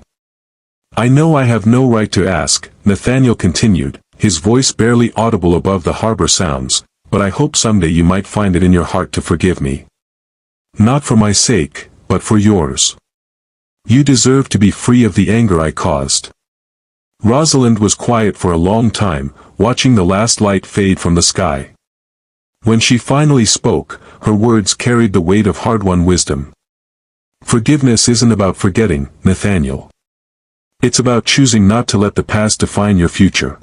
I know I have no right to ask, Nathaniel continued, his voice barely audible above the harbor sounds, but I hope someday you might find it in your heart to forgive me. Not for my sake, but for yours. You deserve to be free of the anger I caused. Rosalind was quiet for a long time, watching the last light fade from the sky. When she finally spoke, her words carried the weight of hard-won wisdom. Forgiveness isn't about forgetting, Nathaniel. It's about choosing not to let the past define your future.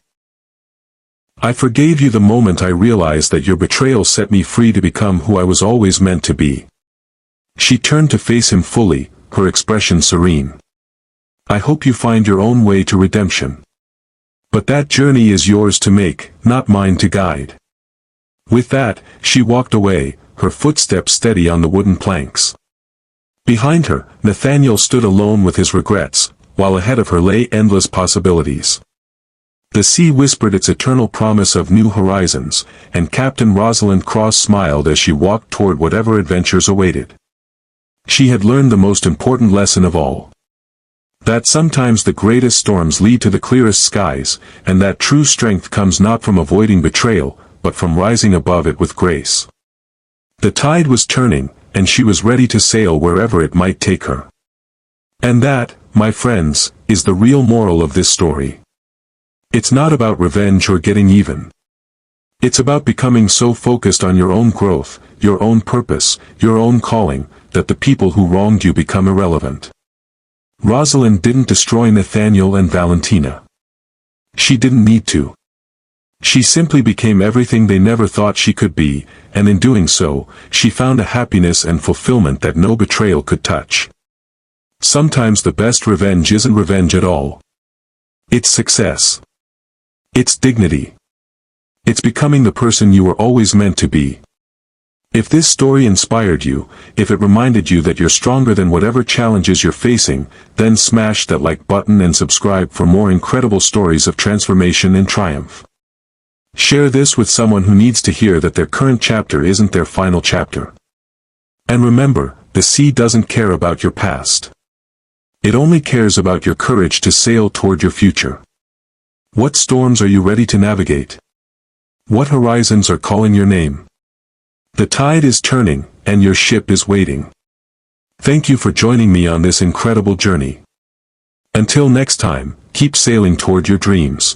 I forgave you the moment I realized that your betrayal set me free to become who I was always meant to be. She turned to face him fully, her expression serene. I hope you find your own way to redemption. But that journey is yours to make, not mine to guide. With that, she walked away, her footsteps steady on the wooden planks. Behind her, Nathaniel stood alone with his regrets, while ahead of her lay endless possibilities. The sea whispered its eternal promise of new horizons, and Captain Rosalind Cross smiled as she walked toward whatever adventures awaited. She had learned the most important lesson of all. That sometimes the greatest storms lead to the clearest skies, and that true strength comes not from avoiding betrayal, but from rising above it with grace. The tide was turning, and she was ready to sail wherever it might take her. And that, my friends, is the real moral of this story. It's not about revenge or getting even. It's about becoming so focused on your own growth, your own purpose, your own calling, that the people who wronged you become irrelevant. Rosalind didn't destroy Nathaniel and Valentina. She didn't need to. She simply became everything they never thought she could be, and in doing so, she found a happiness and fulfillment that no betrayal could touch. Sometimes the best revenge isn't revenge at all. It's success. It's dignity. It's becoming the person you were always meant to be. If this story inspired you, if it reminded you that you're stronger than whatever challenges you're facing, then smash that like button and subscribe for more incredible stories of transformation and triumph. Share this with someone who needs to hear that their current chapter isn't their final chapter. And remember, the sea doesn't care about your past. It only cares about your courage to sail toward your future. What storms are you ready to navigate? What horizons are calling your name? The tide is turning, and your ship is waiting. Thank you for joining me on this incredible journey. Until next time, keep sailing toward your dreams.